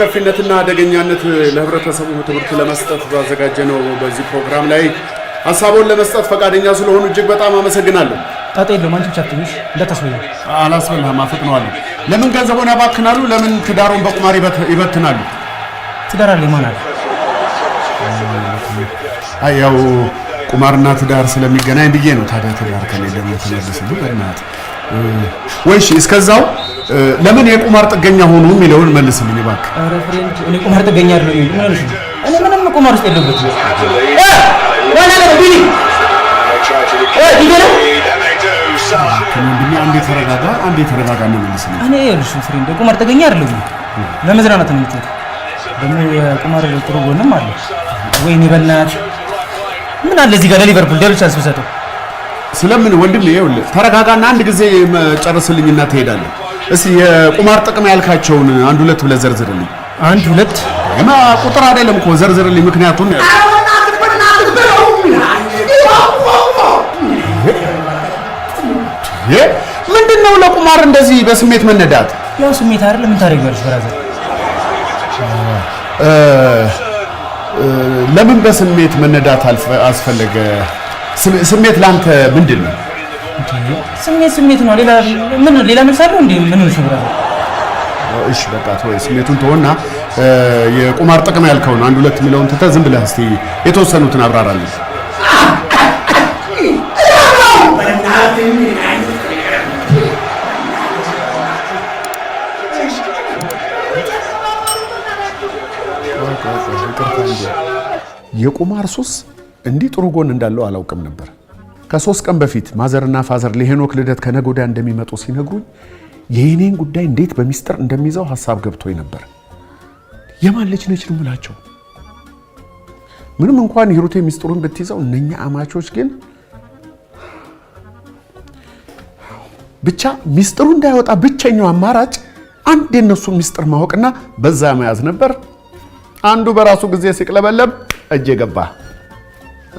ከፊነትና አደገኛነት ለህብረተሰቡ ትምህርት ለመስጠት ባዘጋጀነው በዚህ ፕሮግራም ላይ ሐሳቡን ለመስጠት ፈቃደኛ ስለሆኑ እጅግ በጣም አመሰግናለሁ። ጣጣ የለውም። አንቺ ብቻ ትንሽ እንዳታስበኝ። አላስበልህም፣ አፈጥነዋለሁ። ለምን ገንዘቡን ያባክናሉ? ለምን ትዳሩን በቁማር ይበትናሉ? ትዳር አለ ማን አለ? ያው ቁማርና ትዳር ስለሚገናኝ ብዬ ነው። ታዲያ ትዳር ከሌለ ነው ተመልሰው በእናት ወይሽ እስከዛው ለምን የቁማር ጥገኛ ሆኑ የሚለውን መልስልኝ እባክህ። ኧረ ፍሬንድ እኔ ቁማር ጥገኛ አይደለሁም። ምን አልሽ? እኔ ምንም ቁማር ውስጥ የለሁበትም። ዋና ነው ቢኒ ዲገና ከምን አንዴ ተረጋጋ ነው መልስልኝ። እኔ ያልሽ ፍሬንድ ቁማር ጥገኛ አይደለሁም። ለመዝናናት ነው የምትወጣው። ደግሞ የቁማር ጥሩ ጎንም አለ። ወይኔ በእናትህ ምን አለ እዚህ ጋር ለሊቨርፑል ደብል ቻንስ ብሰጠው። ስለምን ወንድም ይኸውልህ ተረጋጋና አንድ ጊዜ ጨርስልኝና ትሄዳለህ። እስኪ የቁማር ጥቅም ያልካቸውን አንድ ሁለት ብለህ ዘርዝርልኝ። አንድ ሁለት ቁጥር አይደለም እኮ ዘርዝርልኝ። ምክንያቱም ምንድነው ለቁማር እንደዚህ በስሜት መነዳት? ያው ስሜት አይደለም ምን ታደርጊያለሽ ብራዘር? ለምን በስሜት መነዳት አስፈለገ? ስሜት ላንተ ምንድነው? ስሜት ነው። ሌላ መልስ አለው እንዴ? ምን ነው ብራዘር? እሺ በቃ ተወው፣ ስሜቱን ተወና የቁማር ጥቅም ያልከውን አንድ ሁለት ሚሊዮን ትተህ ዝም ብለህ እስቲ የተወሰኑትን አብራራልኝ። የቁማር ሱስ እንዲህ ጥሩ ጎን እንዳለው አላውቅም ነበር። ከ3 ቀን በፊት ማዘርና ፋዘር ለሄኖክ ልደት ከነገ ወዲያ እንደሚመጡ ሲነግሩኝ የኔን ጉዳይ እንዴት በሚስጥር እንደሚይዘው ሐሳብ ገብቶኝ ነበር። የማን ልጅ ነች ነው የምላቸው? ምንም እንኳን ሂሩቴ ሚስጥሩን ብትይዘው እነኛ አማቾች ግን ብቻ ሚስጥሩ እንዳይወጣ ብቸኛው አማራጭ አንድ የነሱ ሚስጥር ማወቅና በዛ መያዝ ነበር። አንዱ በራሱ ጊዜ ሲቅለበለብ እጄ ገባ።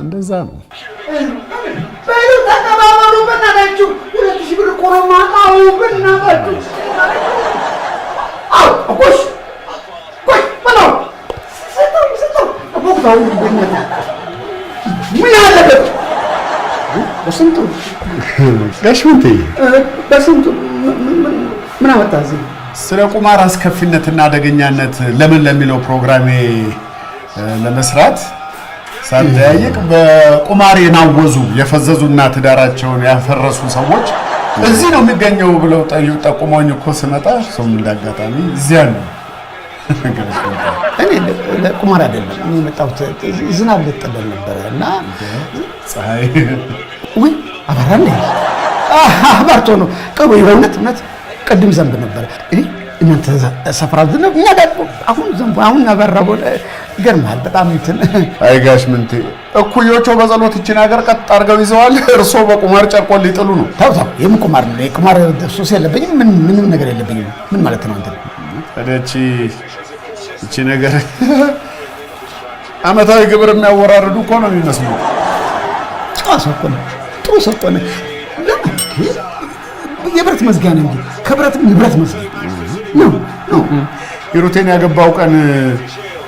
እንደዛ ነው። በሉ ተቀባበሉ በእናታችሁ። 2000 ብር ቆሮማ አው በእናታችሁ። አው ቆሽ ቆይ በለው ሰጠው ቦክታው በእናታችሁ ምን አለበት? በስንቱ ጋሽውቴ በስንቱ ምን አመጣህ? ስለ ቁማር አስከፊነትና አደገኛነት ለምን ለሚለው ፕሮግራሜ ለመስራት ሳንጠያይቅ በቁማር የናወዙ የፈዘዙና ትዳራቸውን ያፈረሱ ሰዎች እዚህ ነው የሚገኘው ብለው ጠቁመውኝ እኮ ስመጣ ሰው እንዳጋጣሚ እዚያ ነው። እኔ ለቁማር አይደለም እኔ የመጣሁት ዝናብ ልጥል ነበር እና ፀሐይ ወይ አባራለ አባርቶ ነው ቀሩ ይበነት ቀድም ዘንብ ነበር። እናንተ ሰፈራ ዝናብ እኛ ጋር አሁን ዘንብ አሁን አበራው ይገርማል በጣም እንትን አይጋሽ ምንቴ እኩዮቹ በጸሎት እቺ ነገር ቀጥ አድርገው ይዘዋል። እርሶ በቁማር ጨርቆን ሊጥሉ ነው። ታው የቁማር ነው የቁማር ሱስ የለብኝም። ምንም ነገር የለብኝም። ምን ማለት ነው አንተ? እቺ ነገር አመታዊ ግብር የሚያወራርዱ እኮ ነው የሚመስለው። ጥሩ ሰው እኮ ነው። የብረት መዝጊያ ነው እንጂ ከብረትም የብረት መዝጊያ ነው። ሂሩቴን ያገባው ቀን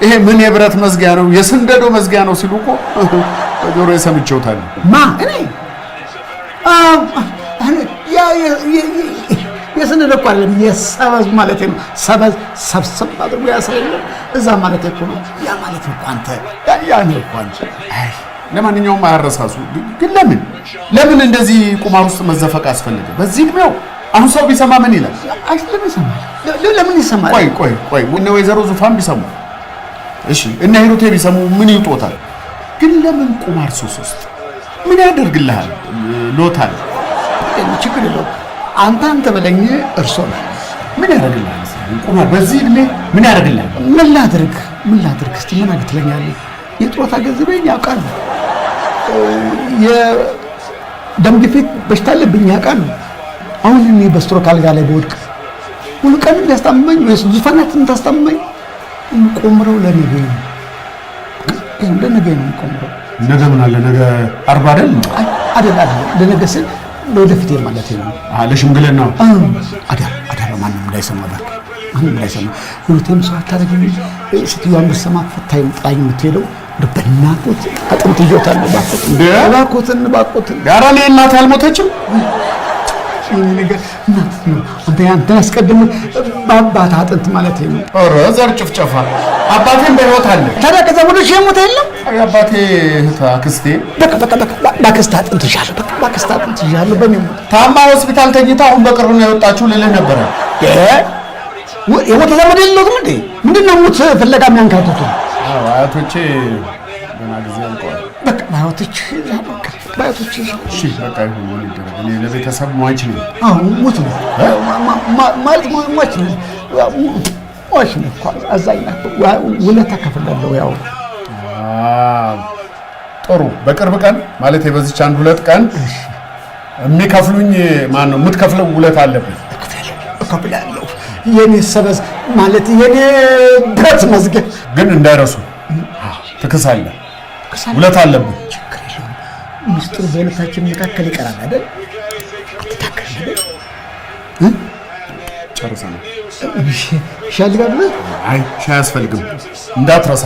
ይሄ ምን የብረት መዝጊያ ነው የስንደዶ መዝጊያ ነው ሲሉ እኮ በጆሮዬ ሰምቼውታል። እኔ የስንደዶ እኮ አይደለም የሰበዝ ማለት ነው። ሰበዝ ሰብሰብ አድርጎ ያስረለ እዛ ማለት እኮ ነው። ያ ማለት እኮ አንተ ያ ነው እኮ አንተ። ለማንኛውም አያረሳሱ። ግን ለምን እንደዚህ ቁማር ውስጥ መዘፈቅ አስፈልገ? በዚህ እድሜው አሁን ሰው ቢሰማ ምን ይላል? ለምን ይሰማል? ቆይ እነ ወይዘሮ ዙፋን ቢሰሙ እሺ፣ እነ ሂሩቴ ቢሰሙ ምን ይውጦታል? ግን ለምን ቁማር ሱስ ውስጥ ምን ያደርግልሃል? ሎታል ችግር የለውም። አንተ በለኝ እርሶ ነው ምን ያደርግልሃል? ቁማር በዚህ እድሜ ምን ያደርግልሃል? ምን ላድርግ እስቲ ምን አግትለኛለህ? የጥሮታ ገንዘቤን ያውቃሉ። የደም ግፊት በሽታ አለብኝ ያውቃሉ። አሁን እኔ በስትሮክ አልጋ ላይ በወድቅ ሁሉ ቀን ያስታመመኝ ወይስ ዙፋናትን ታስታመመኝ? ቆምረው ለነገ ነው ቆምረው። ነገ ምን አለ? ነገ 40 አይደል? ለነገ ስል ለወደፊት ማለት ነው። ለሽምግልና አዳር ማንም እንዳይሰማ ባክ እንዳይሰማ ሁለቱም ሰው አታረግኝ ስትዩን በሰማ ፈታኝ ጣይ የምትሄደው በእናቶት አጥንት ይጆታል ባቆትን ጋራ ላይ እናት አልሞተችም ነገር አንተ አስቀድም ባባት አጥንት ማለት ነው ኧረ ዘር ጭፍጨፋ አባቴም በህይወት አለ ታዲያ ከዛ ወደ ሸሞት የለም አባቴ አክስቴ ባክስታ አጥንት ይሻለው ባክስታ አጥንት ይሻለው በሚም ታማ ሆስፒታል ተኝታ አሁን በቅርቡ ነው የወጣችው ልልህ ነበር የሞተ ዘመድ የለውም እንዴ ምንድነው ሞት ፍለጋ የሚያንካቱት አያቶቼ ገና ጊዜ አልቀዋል በቃ አያቶች እሺ በቃ ይሁን ወልደረ እኔ ለቤተሰብ ሟች ነኝ አሁን ሞት ነው ማለት ሟች ነው ሟች ነው አዛኝና ውለታ ከፍላለሁ ያው ጥሩ በቅርብ ቀን ማለት በዚች አንድ ሁለት ቀን የሚከፍሉኝ ማን ነው የምትከፍለው ውለታ አለብኝ እከፍላለሁ የኔ ሰበዝ ማለት የኔ ብረት መዝገብ ግን እንዳይረሱ ትክሳለህ ውለታ አለብኝ ሚስጥር በሁለታችን መካከል ይቀራል አይደል አትታከም አይደል ጨርሰናል ሻልጋብ አይ ሻይ አያስፈልግም እንዳትረሳ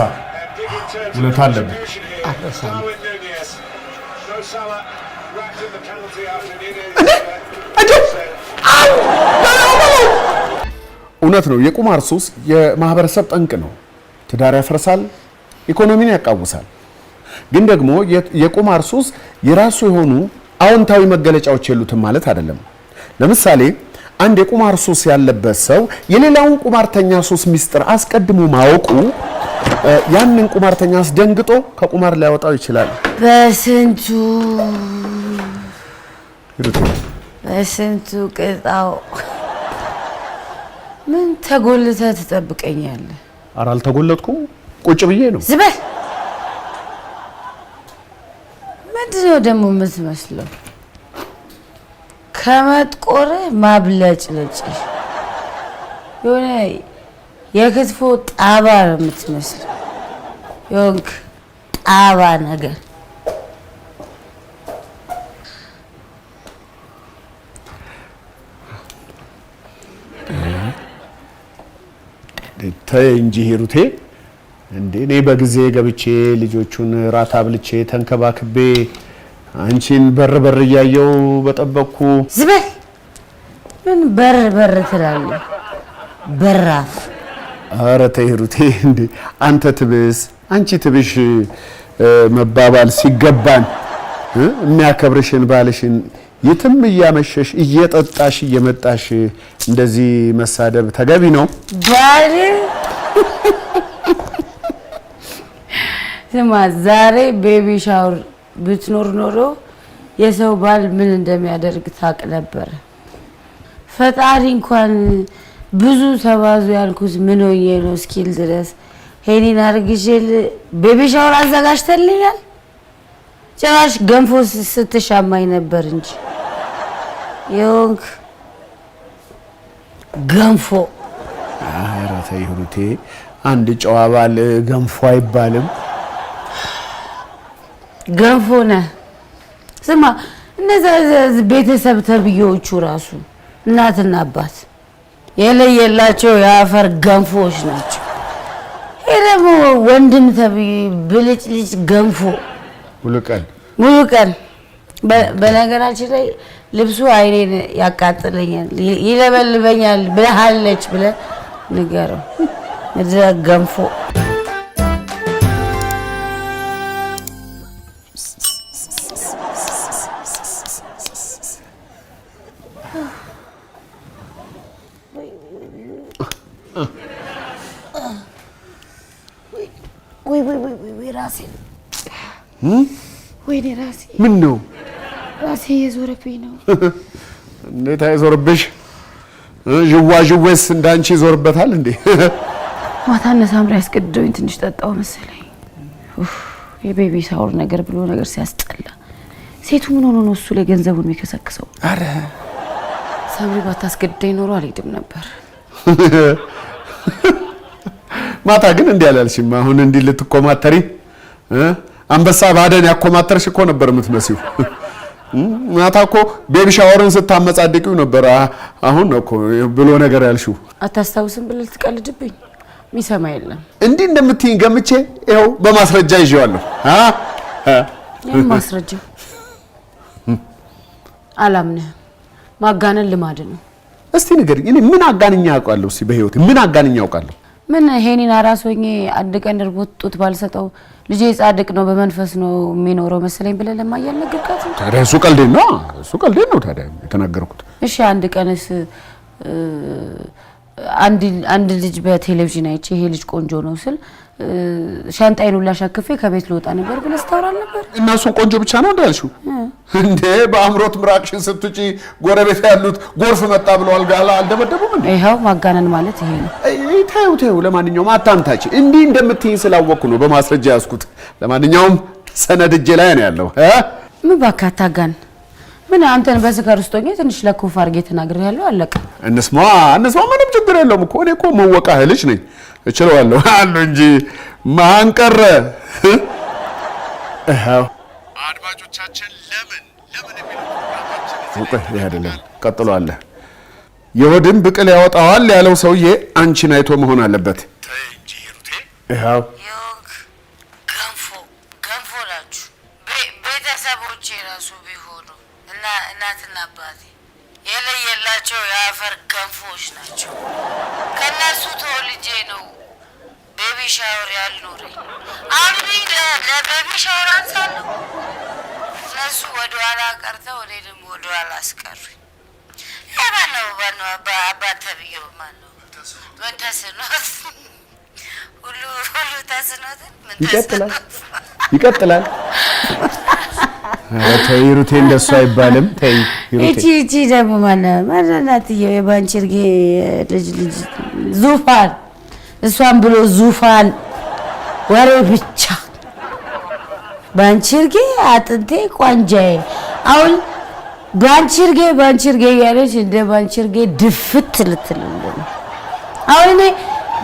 ውለታ አለብኝ አትረሳ እውነት ነው የቁማር ሱስ የማህበረሰብ ጠንቅ ነው ትዳር ያፈርሳል ኢኮኖሚን ያቃውሳል ግን ደግሞ የቁማር ሱስ የራሱ የሆኑ አዎንታዊ መገለጫዎች የሉትም ማለት አይደለም ለምሳሌ አንድ የቁማር ሱስ ያለበት ሰው የሌላውን ቁማርተኛ ሱስ ሚስጥር አስቀድሞ ማወቁ ያንን ቁማርተኛ አስደንግጦ ከቁማር ሊያወጣው ይችላል በስንቱ ቅጣው ምን ተጎልተህ ትጠብቀኛለህ ኧረ አልተጎለጥኩም ቁጭ ብዬ ነው ዝበል ምንድነው ደግሞ የምትመስለው ከመጥቆር ማብለጭለጭ የሆነ የክትፎ ጣባ ነው የምትመስለው የሆንክ ጣባ ነገር ተይ እንጂ ሂሩቴ እንዴ እኔ በጊዜ ገብቼ ልጆቹን ራት አብልቼ ተንከባክቤ አንቺን በር እያየው በጠበቅኩ ዝበል ምን በር ትላለህ በራፍ ኧረ ተይ ሂሩቴ እንዴ አንተ ትብስ አንቺ ትብሽ መባባል ሲገባን የሚያከብርሽን ባልሽን የትም እያመሸሽ እየጠጣሽ እየመጣሽ እንደዚህ መሳደብ ተገቢ ነው ባል ስማ ዛሬ ቤቢ ሻወር ብትኖር ኖሮ የሰው ባል ምን እንደሚያደርግ ታውቅ ነበር ፈጣሪ እንኳን ብዙ ተባዙ ያልኩት ምን ሆኜ ነው እስኪል ድረስ ሄኒን አርግሽል ቤቢ ሻወር አዘጋጅተልኛል ጭራሽ ገንፎ ስትሻማኝ ነበር እንጂ የሆንክ ገንፎ ኧረ ተይ ሂሩቴ አንድ ጨዋ ባል ገንፎ አይባልም ገንፎ ነህ ስማ እነዛ ቤተሰብ ተብዮቹ ራሱ እናትና አባት የለየላቸው የአፈር ገንፎዎች ናቸው ይሄ ደግሞ ወንድም ተብይ ብልጭልጭ ገንፎ ሙሉ ቀን በነገራችን ላይ ልብሱ አይኔን ያቃጥለኛል ይለበልበኛል ብለሃለች ብለህ ንገረው ምድረ ገንፎ ወይ ራሴ ወይኔ ራሴ ምን ነው ራሴ የዞረብኝ ነው እንዴት አይዞርብሽ ዥዋዥዌስ እንዳንቺ ይዞርበታል እንዴ ማታና ሳምራ ያስቀድደውኝ ትንሽ ጠጣው መሰለኝ የቤቢ ሻወር ነገር ብሎ ነገር ሲያስጠላ ሴቱ ምን ሆኖ ነው እሱ ላይ ገንዘቡን የሚከሰክሰው አረ ሳምሪ ባታስገድደኝ ኖሮ አልሄድም ነበር ማታ ግን እንዲህ አላልሽም አሁን እንዲህ ልትኮማተሪ አንበሳ ባደን ያኮማተርሽ እኮ ነበር የምትመስዩ ማታ እኮ ቤቢ ሻወርን ስታመጻድቂው ነበር። አሁን ነው እኮ ብሎ ነገር ያልሽው። አታስታውስም ብለህ ልትቀልድብኝ? የሚሰማ የለም። እንዲህ እንደምትይኝ ገምቼ ይኸው በማስረጃ ይዤዋለሁ። ይሄን ማስረጃ አላምንህም። ማጋነን ልማድ ነው። እስቲ ንገሪኝ፣ እኔ ምን አጋንኛ አውቃለሁ? እስቲ በህይወቴ ምን አጋንኛ አውቃለሁ? ምን ሄኒን አራስ ሆኜ አንድ ቀን እርቦት ጡት ባልሰጠው ልጄ ጻድቅ ነው በመንፈስ ነው የሚኖረው መሰለኝ ብለህ ለማያል ነገርካት? ታዲያ እሱ ቀልዴን ነው፣ እሱ ቀልዴን ነው ታዲያ የተናገርኩት። እሺ አንድ ቀንስ አንድ ልጅ በቴሌቪዥን አይቼ ይሄ ልጅ ቆንጆ ነው ስል ሻንጣዬን ሁላ ሸክፌ ከቤት ልወጣ ነበር ብለህ ስታወራል ነበር። እና እሱን ቆንጆ ብቻ ነው እንዳልሽው እንዴ? በአምሮት ምራቅሽን ስትጪ ጎረቤት ያሉት ጎርፍ መጣ ብለው አልደበደቡም እንዴ? ይኸው ማጋነን ማለት ይሄ ነው። ተይው። ለማንኛውም አታምታች። እንዲህ እንደምትይኝ ስላወቅኩ ነው በማስረጃ ያዝኩት። ለማንኛውም ሰነድ እጄ ላይ ነው ያለው። ምን እባክህ አታጋን። ምን አንተን በስካር ውስጥ ሆኜ ትንሽ ለኮፍ አድርጌ ተናግሬያለሁ። አለቀ። እንስማ ምንም ችግር የለውም እኮ እኔ እኮ መወቃህ ልጅ ነኝ፣ እችለዋለሁ አሉ እንጂ ማን ቀረ? አድማጮቻችን ለምን ይሄ አይደለም ቀጥሎ አለ። የሆድን ብቅል ያወጣዋል ያለው ሰውዬ አንቺን አይቶ መሆን አለበት። ተይ እንጂ ሩቴ። ይኸው ገንፎ ናችሁ ቤተሰቦቼ ራሱ ቢሆኑ እና እናትና አባቴ የለየላቸው የአፈር ገንፎች ናቸው። ከነሱ ተወልጄ ነው ቤቢ ሻወር ያልኖረኝ። አሁን ለቤቢ ሻወር አንሳለሁ። እነሱ ወደኋላ ቀርተው እኔ ደግሞ ወደኋላ አስቀሩኝ። ማነው አባት ተብዬው ማነው? ምን ተስኖት ሁሉ ተስኖትን ይቀጥላል። ተይ ሩቴ፣ እንደሱ አይባልም። ተይ ሩቴ። እቺ ደግሞ ማናትየው የባንቺርጌ ልጅ ዙፋን፣ እሷን ብሎ ዙፋን ወሬ ብቻ። ባንቺርጌ አጥንቴ ቋንጃዬ። አሁን ባንቺርጌ ያለች እንደ ባንቺርጌ ድፍት ልትልልን። አሁን እኔ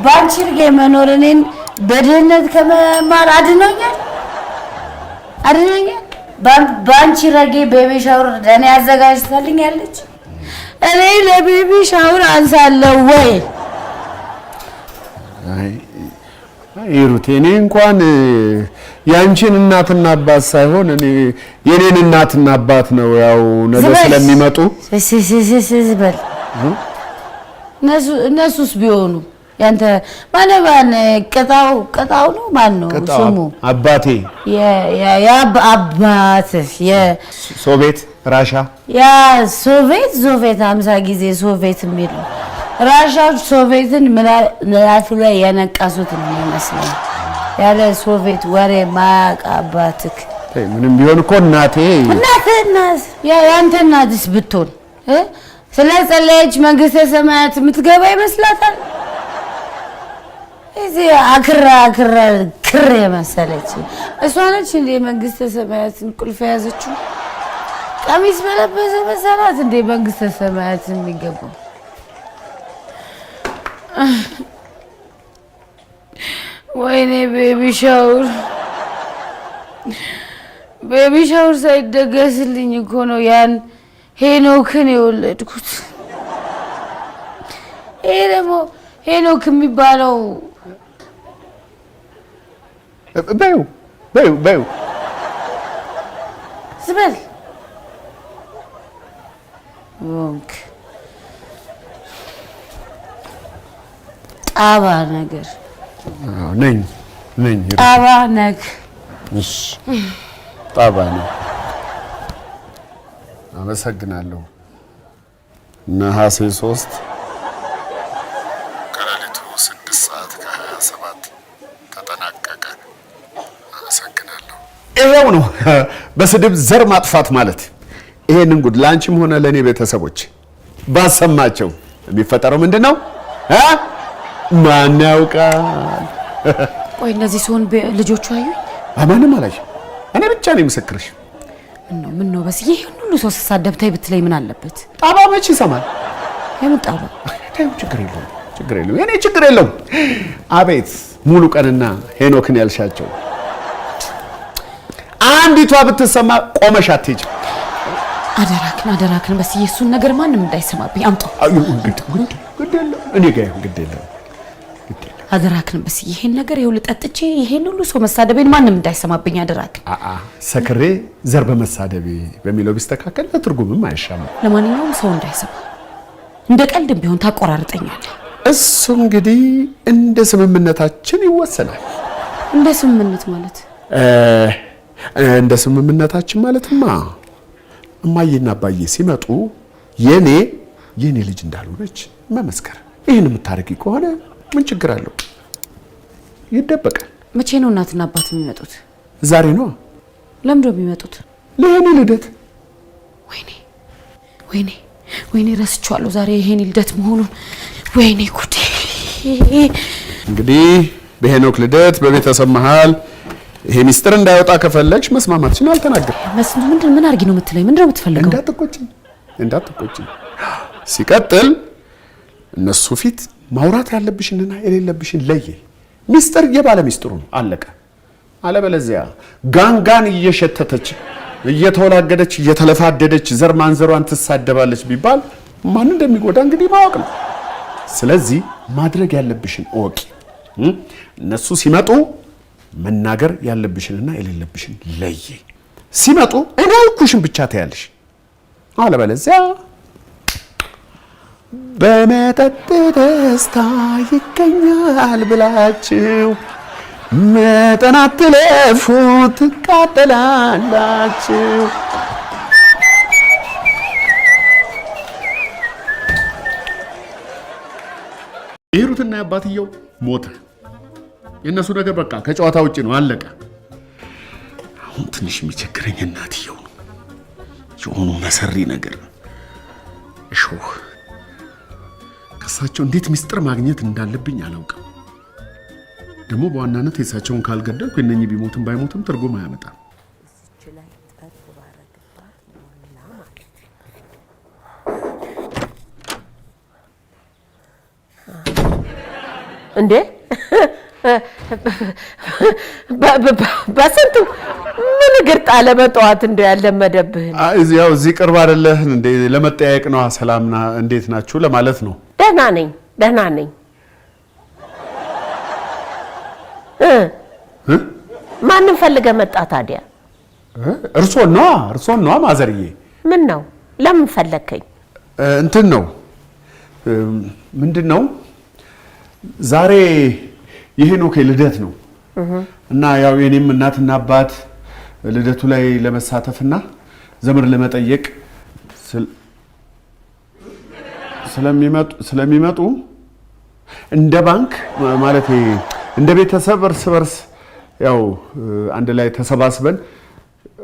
ባንቺርጌ መኖር እኔን በድህነት ከመማር አድኖኛል። ባንቺርጌ ቤቢ ሻወር ለእኔ አዘጋጅታልኛለች። እኔ ለቤቢ ሻወር አንሳለሁ ወይ? ሩቴ፣ እኔ እንኳን ያንቺን እናትና አባት ሳይሆን እኔ የኔን እናትና አባት ነው ያው ነገ ስለሚመጡ በል እነሱስ ቢሆኑ ያንተ ማን ቅጣው ነው ማን ነው ስሙ? አባቴ አባትህ ሶቪየት ራሻ ሶቪየት 50 ጊዜ ሶቪየት የሚሉ ራሻዎች ሶቪየትን ምላሱ ላይ ያነቃሱት ነው የሚመስለው። ያለ ሶቪየት ወሬ ማያውቅ አባትህ ምንም ቢሆን እኮ እናትህ ያንተ እናትስ ብትሆን ስለ ጸለየች መንግስተ ሰማያት የምትገባ ይመስላታል? እዚህ አክራ ክር የመሰለች እሷ ነች እንደ መንግስተ ሰማያትን ቁልፍ የያዘችው። ቀሚስ በለበሰ መሰላት እንደ መንግስተ ሰማያት የሚገባው። ወይኔ ቤቢ ሻወር ሳይደገስልኝ እኮ ነው ያን ሄኖክን የወለድኩት። ይሄ ደግሞ ሄኖክ የሚባለው በዩ ዝበል ጣባ ነገር ነኝ ጣባ ነግ ጣባ ነኝ። አመሰግናለሁ። ነሐሴ 3 ከሌሊቱ 6:27 ተጠናቀቀ። አመሰግናለሁ። ይሄው ነው በስድብ ዘር ማጥፋት ማለት። ይሄንን ጉድ ላንቺም ሆነ ለኔ ቤተሰቦች ባሰማቸው የሚፈጠረው ምንድነው? ማን ያውቃል? ቆይ እነዚህ ሲሆን ልጆቹ አዩኝ? ማንም አላየሽ። እኔ ብቻ ነኝ ምስክርሽ። ምን ነው በስ ይሄ ሁሉ ሰው ሲሳደብ ተይ ብትለኝ ምን አለበት? ጣባ መች ይሰማል? የምን ጣባ? ተይው፣ ችግር የለውም። እኔ ችግር የለውም። አቤት ሙሉ ቀንና ሄኖክን ያልሻቸው አንዲቷ ብትሰማ ቆመሽ አትሄጂም። አደራክን በስዬ እሱን ነገር ማንም እንዳይሰማብኝ አምጣው። እኔ ጋር ግድ የለም አደራክን በስዬ ይሄን ነገር ይኸውልህ ጠጥቼ ይሄን ሁሉ ሰው መሳደቤን ማንም እንዳይሰማብኝ አደራክን። ሰክሬ ዘር በመሳደቤ በሚለው ቢስተካከል ለትርጉምም አይሻም። ለማንኛውም ሰው እንዳይሰማ እንደ ቀልድም ቢሆን ታቆራርጠኛለህ። እሱ እንግዲህ እንደ ስምምነታችን ይወሰናል። እንደ ስምምነት ማለት እንደ ስምምነታችን ማለትማ እማዬና አባዬ ሲመጡ የኔ ልጅ እንዳልሆነች መመስከር። ይሄን የምታደርጊ ከሆነ ምን ችግር አለው? ይደበቃል። መቼ ነው እናትና አባት የሚመጡት? ዛሬ ነው። ለምንድን ነው የሚመጡት? ለኔ ልደት። ወይኔ ረስቼዋለሁ ዛሬ የሄኒ ልደት መሆኑን። ወይኔ ጉዴ። እንግዲህ በሄኖክ ልደት በቤተሰብ መሃል ይሄ ሚስጥር እንዳይወጣ ከፈለግሽ መስማማትሽን አልተናገርም። ምን አድርጊ ነው የምትለኝ? ምንድን ነው የምትፈልገው? እንዳትቆጪኝ። ሲቀጥል እነሱ ፊት ማውራት ያለብሽንና የሌለብሽን ለየ። ሚስጥር የባለ ሚስጥሩ ነው፣ አለቀ። አለበለዚያ ጋንጋን እየሸተተች እየተወላገደች እየተለፋደደች ዘር ማንዘሯን ትሳደባለች ቢባል ማን እንደሚጎዳ እንግዲህ ማወቅ ነው። ስለዚህ ማድረግ ያለብሽን እወቂ። እነሱ ሲመጡ መናገር ያለብሽንና የሌለብሽን ለይ። ሲመጡ እኔ ያልኩሽን ብቻ ታያለሽ። አለበለዚያ በመጠጥ ደስታ ይገኛል ብላችሁ መጠን አትለፉ፣ ትቃጠላላችሁ። ሂሩትና አባትየው ሞተ። የእነሱ ነገር በቃ ከጨዋታ ውጪ ነው፣ አለቀ። አሁን ትንሽ የሚቸግረኝ እናትየው ነው። የሆኑ መሰሪ ነገር እሾህ ከእሳቸው እንዴት ሚስጥር ማግኘት እንዳለብኝ አላውቅም። ደግሞ በዋናነት የእሳቸውን ካልገደልኩ የእነኚህ ቢሞትም ባይሞትም ትርጉም አያመጣም። እንዴ በስንቱ ምን እግር ጣለ በጠዋት እንደው ያለመደብህን። ያው እዚህ ቅርብ አይደለህ እንዴ? ለመጠያየቅ ነው። ሰላምና እንዴት ናችሁ ለማለት ነው። ደህና ነኝ። ማንን ፈልገህ መጣ ታዲያ? እርሶን ነዋ ማዘርዬ። ምን ነው? ለምን ፈለከኝ? እንትን ነው ምንድን ነው ዛሬ የሄኖክ ልደት ነው እና ያው የኔም እናትና አባት ልደቱ ላይ ለመሳተፍና ዘመድ ለመጠየቅ ስለሚመጡ እንደ ባንክ ማለት እንደ ቤተሰብ እርስ በርስ ያው አንድ ላይ ተሰባስበን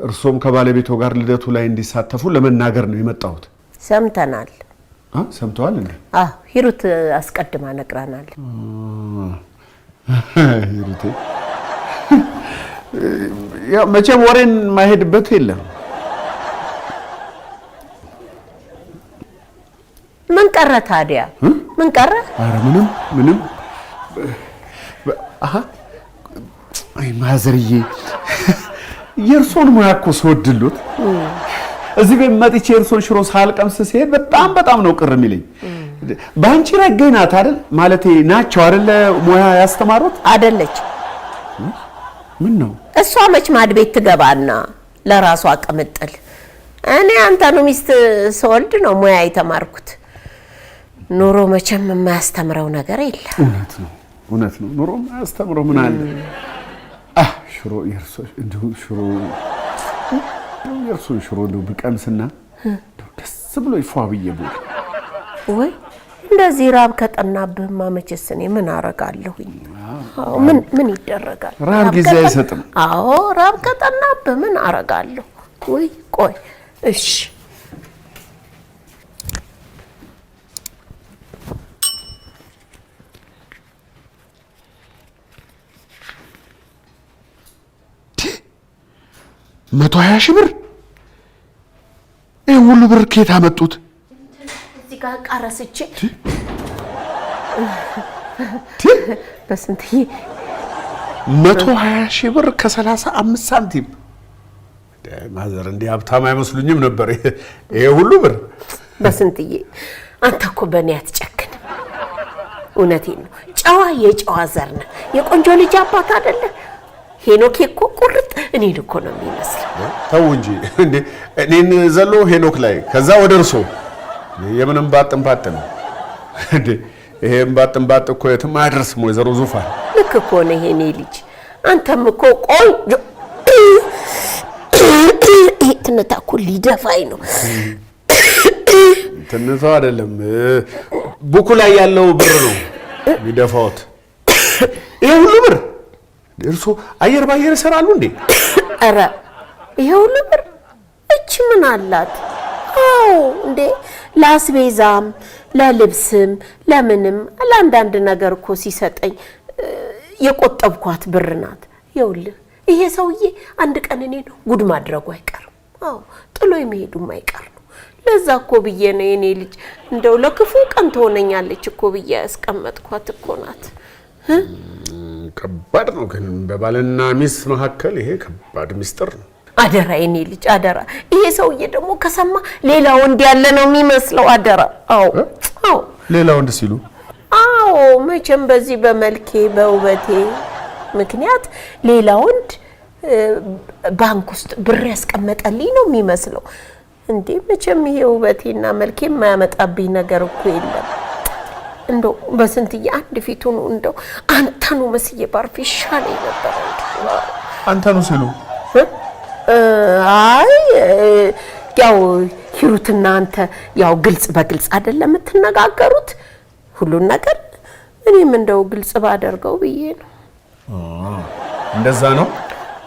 እርሶም ከባለቤቶ ጋር ልደቱ ላይ እንዲሳተፉ ለመናገር ነው የመጣሁት። ሰምተናል። ሰምተዋል እንዴ? ሂሩት አስቀድማ ነግራናል። ሂሩት ያው መቼም ወሬን ማይሄድበት የለም። ምን ቀረ ታዲያ? ምን ቀረ? ኧረ ምንም አይ ማዘርዬ የእርሶን ሙያ እኮ ስወድሉት እዚህ ቤት መጥቼ የእርሶን ሽሮ ሳልቀምስ ሲሄድ በጣም ነው ቅር የሚለኝ። ባንቺ ረገኝ ናት አይደል? ማለቴ ናቸው አይደል? ሙያ ያስተማሩት አይደለች? ምን ነው እሷ መች ማድ ቤት ትገባና ለራሷ ቅምጥል። እኔ አንተኑ ሚስት ስወልድ ነው ሙያ የተማርኩት። ኑሮ መቼም የማያስተምረው ነገር የለም። እውነት ነው። ኑሮ የማያስተምረው ምን አለ? ሽሮ የእርሶን ሽሮ እንደው ብቀምስና ደስ ብሎ ይፏ ብዬ ብሎ ወይ እንደዚህ ራብ ከጠናብህማ መቼስ እኔ ምን አረጋለሁኝ? ምን ይደረጋል? ራብ ጊዜ አይሰጥም። አዎ ራብ ከጠናብህ ምን አረጋለሁ? ወይ ቆይ እሺ መቶ 20 ሺህ ብር ይሄ ሁሉ ብር ከየት አመጡት? እዚህ ጋር ቀረስቼ በስንት 120 ሺህ ብር ከ35 ሳንቲም ማዘር እንዲህ ሀብታም አይመስሉኝም ነበር። ይሄ ሁሉ ብር በስንትዬ አንተ እኮ በእኔ አትጨክንም። እውነቴን ነው። ጨዋ የጨዋ ዘር ነህ። የቆንጆ ልጅ አባት አይደለ? ሄኖክ እኮ ቁርጥ እኔን እኮ ነው የሚመስለው። ተው እንጂ እንዴ! እኔን ዘሎ ሄኖክ ላይ ከዛ ወደ እርሶ የምንም ባጥንባጥ ነው እንዴ? ይሄም ባጥንባጥ እኮ የትም አያደርስም። ወይዘሮ ዙፋን ልክ እኮ ነው የኔ ልጅ። አንተም እኮ ቆንጆ ትንታ እኮ ሊደፋኝ ነው። ትንታ አይደለም ቡኩ ላይ ያለው ብር ነው የሚደፋውት። ይሄ ሁሉ ብር እርሶ አየር ባየር ይሰራሉ እንዴ? ኧረ ይሄ ሁሉ ብር እቺ ምን አላት? አዎ እንዴ ለአስቤዛም ለልብስም ለምንም ለአንዳንድ ነገር እኮ ሲሰጠኝ የቆጠብኳት ብር ናት። ይኸውልህ ይሄ ሰውዬ አንድ ቀን እኔን ጉድ ማድረጉ አይቀርም። አዎ ጥሎ የሚሄዱም አይቀር ነው። ለዛ እኮ ብዬ ነው የኔ ልጅ እንደው ለክፉ ቀን ትሆነኛለች እኮ ብዬ ያስቀመጥኳት እኮ ናት። ከባድ ነው ግን በባልና ሚስት መካከል ይሄ ከባድ ሚስጥር ነው። አደራ የኔ ልጅ አደራ። ይሄ ሰውዬ ደግሞ ከሰማ ሌላ ወንድ ያለ ነው የሚመስለው። አደራ። አዎ አዎ። ሌላ ወንድ ሲሉ? አዎ መቼም በዚህ በመልኬ በውበቴ ምክንያት ሌላ ወንድ ባንክ ውስጥ ብር ያስቀመጠልኝ ነው የሚመስለው። እንዴ መቼም ይሄ ውበቴና መልኬ የማያመጣብኝ ነገር እኮ የለም። እንደው በስንትዬ አንድ ፊቱን እንደው አንተኑ መስዬ ባርፍ ይሻለኝ ነበር። አንተኑ ሲሉ? አይ ያው ሂሩትና አንተ ያው ግልጽ በግልጽ አይደለም የምትነጋገሩት ሁሉን ነገር። እኔም እንደው ግልጽ ባደርገው ብዬ ነው። እንደዛ ነው?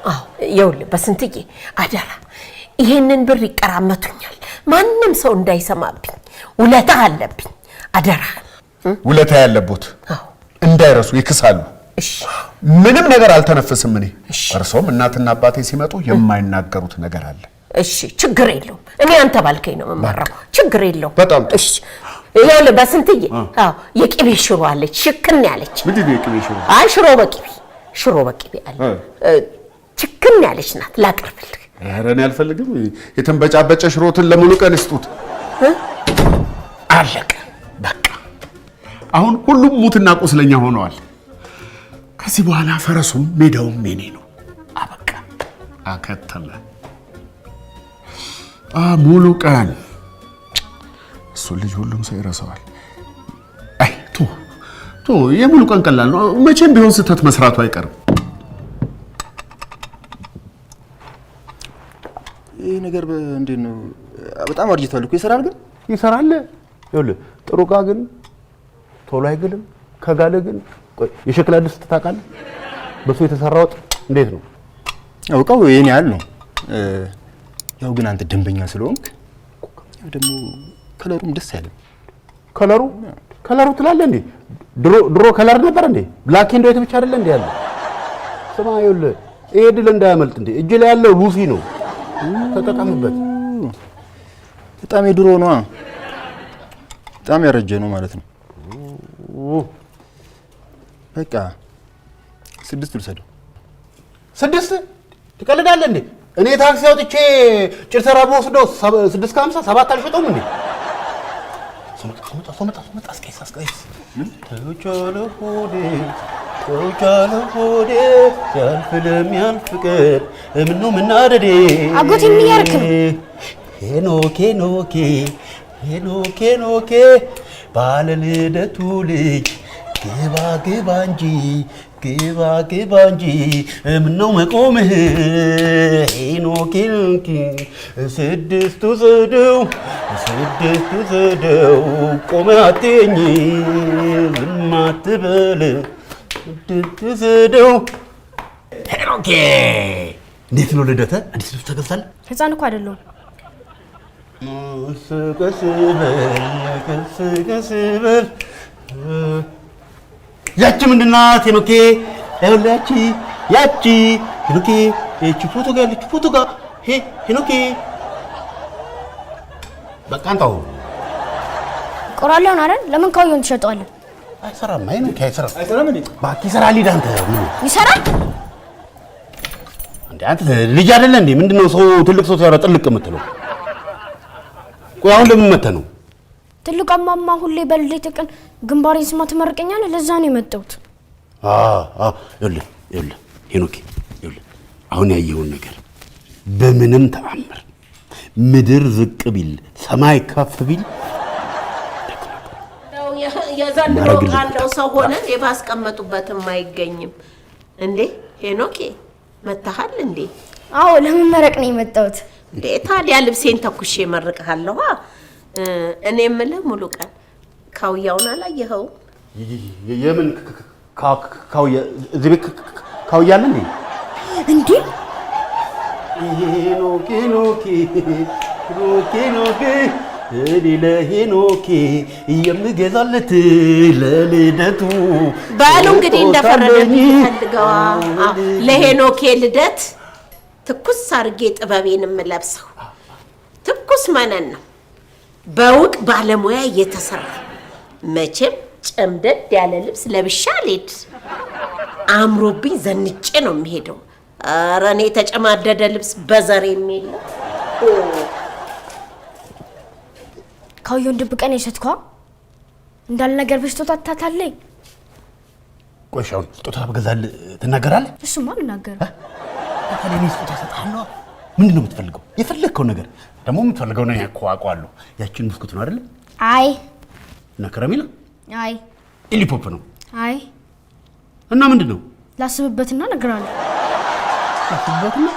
አዎ ይኸውልህ በስንትዬ አደራ ይሄንን ብር ይቀራመቱኛል፣ ማንም ሰው እንዳይሰማብኝ። ውለታ አለብኝ። አደራ ውለታ ያለቦት እንዳይረሱ ይክሳሉ። እሺ ምንም ነገር አልተነፈስም። እኔ እርሶም እናትና አባቴ ሲመጡ የማይናገሩት ነገር አለ። እሺ ችግር የለውም። እኔ አንተ ባልከኝ ነው የምመራው። ችግር የለውም። በጣም እሺ ይኸውልህ በስንትዬ አዎ የቅቤ ሽሮ አለች፣ ሽክን ያለች። ምንድን ነው የቅቤ ሽሮ? አይ ሽሮ በቅቤ አለ፣ ሽክን ያለች ናት። ላቅርብልህ? ኧረ እኔ አልፈልግም። የተንበጫበጨ ሽሮትን ለሙሉ ቀን ይስጡት። አለቀ በቃ። አሁን ሁሉም ሙትና ቁስለኛ ሆነዋል። ከዚህ በኋላ ፈረሱም ሜዳውም የኔ ነው። አበቃ፣ አከተመ። ሙሉ ቀን እሱ ልጅ ሁሉም ሰው ይረሳዋል። አይ ቶ የሙሉ ቀን ቀላል ነው። መቼም ቢሆን ስህተት መስራቱ አይቀርም። ይሄ ነገር እንዴት ነው? በጣም አርጅቷል እኮ። ይሰራል ግን ይሰራል። ይኸውልህ ጥሩ ዕቃ ግን ቶሎ አይግልም። ከጋለ ግን የሸክላ ድስት ታውቃለህ? በሱ የተሰራ ወጥ እንዴት ነው? አውቀው የኔ ያህል ነው። ያው ግን አንተ ደንበኛ ስለሆንክ ያው ደግሞ ከለሩም ደስ አይልም። ከለሩ ትላለህ እንዴ? ድሮ ከለር ነበር እንዴ? ብላክ ኤንድ ዋይት ብቻ አይደለ እንዴ ያለው? ስማ ይኸውልህ ይሄ ድል እንዳያመልጥ እንዴ። እጅ ላይ ያለው ሉሲ ነው፣ ተጠቀምበት። በጣም የድሮ ነው፣ በጣም ያረጀ ነው ማለት ነው። በቃ 6 ልሰደው። 6 ትቀልዳለህ እንዴ? እኔ ታክሲ አውጥቼ ጭርሰራ በወስደው 650 7 አልሸጠውም እንዴ? ሶመጣ አስቀይስ ተውቻለ ሆዴ ያልፍልም ያልፍቅር ምነው ምናደዴ አጎቴ ምን ያርክ ነው? ሄኖኬ ባለ ልደቱ ልጅ ግባ እንጂ ምነው መቆምህ ሄኖኬ ስድስቱ ዘደው ቆመ አትኝ ዝም አትበል ስድስቱ ዘደው ሄኖኬ እንዴት ነው ልደተ? አዲስ ልብስ ተገዝቷል? ህፃን እኮ አይደለሁም። ቀስ በል ያቺ ምንድን ናት ሄኖኬ? ያቺ ሄኖኬ እቺ ፎቶ ጋር ያለች ፎቶ ጋር ሄኖኬ በቃ አንተው ቆራሌውን አይደል? ለምን ካውየውን ትሸጠዋለህ? አይሰራም። ሄኖኬ አይሰራም እንዴ? ባክ ይሰራል። ሂድ አንተ። ምን ይሰራል? አንዴ አንተ ልጅ አይደለ እንዴ? ምንድነው ሰው ትልቅ ሰው ሲያወራ ጥልቅ የምትለው? ቆይ አሁን ለምን መተህ ነው? ትልቅ እማማ ሁሌ በልደት ቀን ግንባሬን ስማ ትመርቀኛለህ። ለዛ ነው የመጣሁት። ይኸውልህ ሄኖክ፣ ይኸውልህ አሁን ያየኸውን ነገር በምንም ተአምር ምድር ዝቅ ቢል ሰማይ ከፍ ቢል የዘንድሮ ካለው ሰው ሆነ ባስቀመጡበትም አይገኝም እንዴ? ሄኖኬ መታሃል እንዴ? አዎ ለመመረቅ ነው የመጣሁት። እንዴ ታዲያ ልብሴን ተኩሼ መርቀሃለሁ። እኔ የምልህ ሙሉ ቀን ካውያውን አላየኸውም? የምን ካውያ? እዚህ ቤት ካውያ አለ እንዴ? እንዴ ሄኖኬ እኔ ለሄኖኬ የምገዛለት ለልደቱ። በሉ እንግዲህ እንደፈረደልኝ ፈልገዋ። ለሄኖኬ ልደት ትኩስ አርጌ ጥበቤን የምለብሰው ትኩስ መነን ነው፣ በውቅ ባለሙያ እየተሰራ። መቼም ጨምደድ ያለ ልብስ ለብሻ አልሄድ፣ አምሮብኝ ዘንጬ ነው የሚሄደው። ኧረ እኔ የተጨማደደ ልብስ በዘር የሚል ካውየውን ድብቀን የሸጥኳ እንዳለ ነገር በስጦታ ታታለኝ። ቆይ አሁን ስጦታ በገዛልህ ትናገራለህ? እሱማ አልናገርም። ታዲያ እኔ ስጦታ እሰጥሃለሁ። ምንድን ነው የምትፈልገው? የፈለግከው ነገር ደግሞ የምትፈልገው ነው እኮ አውቀዋለሁ። ያችን ብስኩት ነው አይደለ? አይ። እና ከረሜላ? አይ። ኢሊፖፕ ነው? አይ። እና ምንድን ነው? ላስብበትና እነግርሃለሁ። ላስብበትና